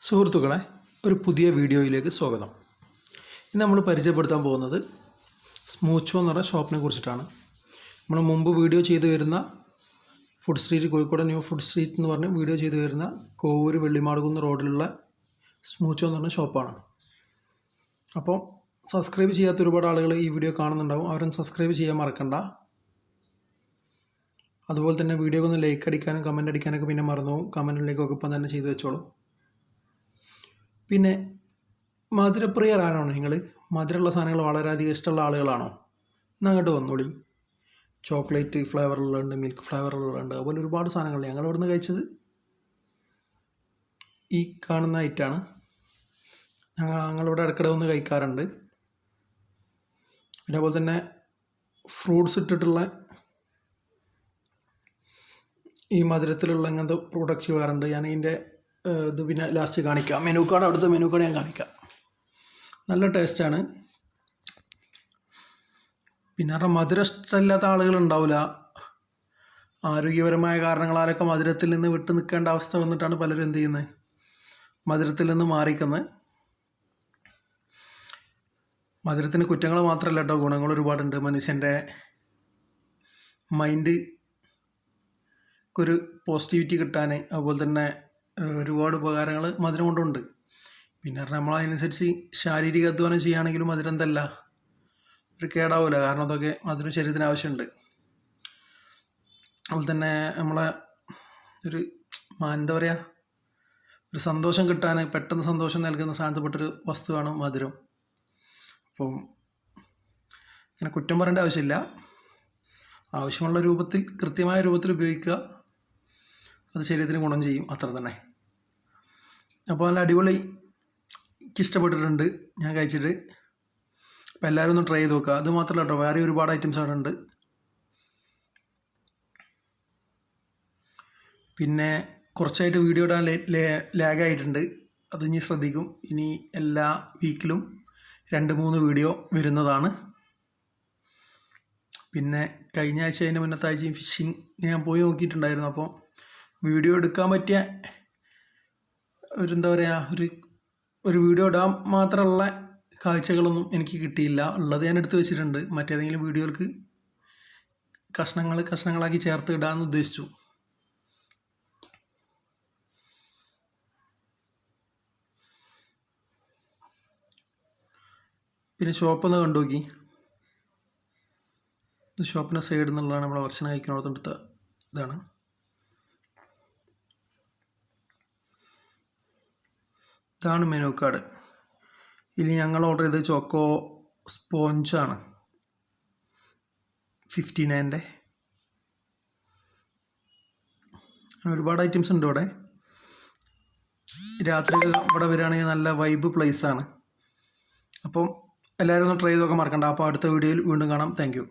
സുഹൃത്തുക്കളെ, ഒരു പുതിയ വീഡിയോയിലേക്ക് സ്വാഗതം. ഇന്ന് നമ്മൾ പരിചയപ്പെടുത്താൻ പോകുന്നത് സ്മൂച്ചോ എന്ന് പറഞ്ഞ ഷോപ്പിനെ കുറിച്ചിട്ടാണ്. നമ്മൾ മുമ്പ് വീഡിയോ ചെയ്തു വരുന്ന food street, Kozhikode new food street എന്ന് പറഞ്ഞ് വീഡിയോ ചെയ്തു വരുന്ന കോവൂര് വെള്ളിമാടുകുന്ന് റോഡിലുള്ള സ്മൂച്ചോ എന്ന് പറഞ്ഞ ഷോപ്പാണ്. അപ്പോൾ സബ്സ്ക്രൈബ് ചെയ്യാത്ത ഒരുപാട് ആളുകൾ ഈ വീഡിയോ കാണുന്നുണ്ടാവും. അവരൊന്ന് സബ്സ്ക്രൈബ് ചെയ്യാൻ മറക്കണ്ട. അതുപോലെ തന്നെ വീഡിയോക്ക് ഒന്ന് ലൈക്ക് അടിക്കാനും കമൻറ്റ് അടിക്കാനൊക്കെ പിന്നെ മറന്നു പോകും. കമൻറ്റിലേക്കൊക്കെ ഇപ്പം തന്നെ ചെയ്തു വെച്ചോളൂ. പിന്നെ മധുരപ്രിയരാണോ നിങ്ങൾ? മധുരമുള്ള സാധനങ്ങൾ വളരെയധികം ഇഷ്ടമുള്ള ആളുകളാണോ? എന്നാൽ അങ്ങോട്ട് വന്നോളി. ചോക്ലേറ്റ് ഫ്ലേവറുകളുണ്ട്, മിൽക്ക് ഫ്ലേവറുകളുണ്ട്, അതുപോലെ ഒരുപാട് സാധനങ്ങൾ. ഞങ്ങൾ ഇവിടുന്ന് കഴിച്ചത് ഈ കാണുന്ന ഐറ്റാണ്. ഞങ്ങളിവിടെ ഇടയ്ക്കിടെ വന്ന് കഴിക്കാറുണ്ട്. പിന്നെ അതുപോലെ തന്നെ ഫ്രൂട്ട്സ് ഇട്ടിട്ടുള്ള ഈ മധുരത്തിലുള്ള ഇങ്ങനത്തെ പ്രോഡക്റ്റ് വേറുണ്ട്. ഞാൻ ഇതിൻ്റെ ഇത് പിന്നെ ലാസ്റ്റ് കാണിക്കാം. മെനു കാർഡ്, അവിടുത്തെ മെനു കാർഡ് ഞാൻ കാണിക്കാം. നല്ല ടേസ്റ്റാണ്. പിന്നെ മധുരം ഇഷ്ടമില്ലാത്ത ആളുകളുണ്ടാവില്ല. ആരോഗ്യപരമായ കാരണങ്ങളാലൊക്കെ മധുരത്തിൽ നിന്ന് വിട്ടു നിൽക്കേണ്ട അവസ്ഥ വന്നിട്ടാണ് പലരും എന്ത് ചെയ്യുന്നത്, മധുരത്തിൽ നിന്ന് മാറിക്കുന്നത്. മധുരത്തിന് കുറ്റങ്ങൾ മാത്രമല്ല കേട്ടോ, ഗുണങ്ങൾ ഒരുപാടുണ്ട്. മനുഷ്യൻ്റെ മൈൻഡ് ഒരു പോസിറ്റിവിറ്റി കിട്ടാൻ, അതുപോലെ തന്നെ ഒരുപാട് ഉപകാരങ്ങൾ മധുരം കൊണ്ടുണ്ട്. പിന്നെ നമ്മളതിനനുസരിച്ച് ശാരീരിക അധ്വാനം ചെയ്യുകയാണെങ്കിലും മധുരം എന്തല്ല ഒരു കേടാവില്ല. കാരണം അതൊക്കെ മധുരം ശരീരത്തിന് ആവശ്യമുണ്ട്. അതുപോലെ തന്നെ നമ്മളെ ഒരു എന്താ പറയുക, ഒരു സന്തോഷം കിട്ടാൻ, പെട്ടെന്ന് സന്തോഷം നൽകുന്ന സാധനത്തിൽപ്പെട്ടൊരു വസ്തുവാണ് മധുരം. അപ്പം ഇങ്ങനെ കുറ്റം പറയേണ്ട ആവശ്യമില്ല. ആവശ്യമുള്ള രൂപത്തിൽ, കൃത്യമായ രൂപത്തിൽ ഉപയോഗിക്കുക. അത് ശരീരത്തിന് ഗുണം ചെയ്യും, അത്ര തന്നെ. അപ്പോൾ നല്ല അടിപൊളി, എനിക്ക് ഇഷ്ടപ്പെട്ടിട്ടുണ്ട് ഞാൻ കഴിച്ചിട്ട്. അപ്പോൾ എല്ലാവരും ഒന്ന് ട്രൈ ചെയ്ത് നോക്കുക. അത് മാത്രമല്ല കേട്ടോ, വേറെ ഒരുപാട് ഐറ്റംസ് അവിടെ ഉണ്ട്. പിന്നെ കുറച്ചായിട്ട് വീഡിയോ ഇടാൻ ലാഗായിട്ടുണ്ട്. അത് ഇനി ശ്രദ്ധിക്കും. ഇനി എല്ലാ വീക്കിലും 2-3 വീഡിയോ വരുന്നതാണ്. പിന്നെ കഴിഞ്ഞ ആഴ്ച, അതിൻ്റെ മുന്നത്തെ ആഴ്ചയും ഫിഷിങ് ഞാൻ പോയി നോക്കിയിട്ടുണ്ടായിരുന്നു. അപ്പോൾ വീഡിയോ എടുക്കാൻ പറ്റിയ എന്താ പറയുക, ഒരു വീഡിയോ ഇടാൻ മാത്രമുള്ള കാഴ്ചകളൊന്നും എനിക്ക് കിട്ടിയില്ല. ഉള്ളത് ഞാൻ എടുത്ത് വെച്ചിട്ടുണ്ട്. മറ്റേതെങ്കിലും വീഡിയോകൾക്ക് കഷ്ണങ്ങളാക്കി ചേർത്ത് ഇടാമെന്ന് ഉദ്ദേശിച്ചു. പിന്നെ ഷോപ്പൊന്ന് കണ്ടു നോക്കി. ഷോപ്പിൻ്റെ സൈഡിൽ നിന്നുള്ളതാണ് നമ്മൾ ഭക്ഷണം കഴിക്കുന്നിടത്തെടുത്ത ഇതാണ്. ഇതാണ് മെനു കാർഡ്. ഇനി ഞങ്ങൾ ഓർഡർ ചെയ്തത് ചോക്കോ സ്പോഞ്ചാണ്, 59-ൻ്റെ. ഒരുപാട് ഐറ്റംസ് ഉണ്ട് ഇവിടെ. രാത്രി ഇവിടെ വരികയാണെങ്കിൽ നല്ല വൈബ് പ്ലേസാണ്. അപ്പം എല്ലാവരും ഒന്ന് ട്രൈ ചെയ്തൊക്കെ മറക്കണ്ട. അപ്പോൾ അടുത്ത വീഡിയോയിൽ വീണ്ടും കാണാം. Thank you.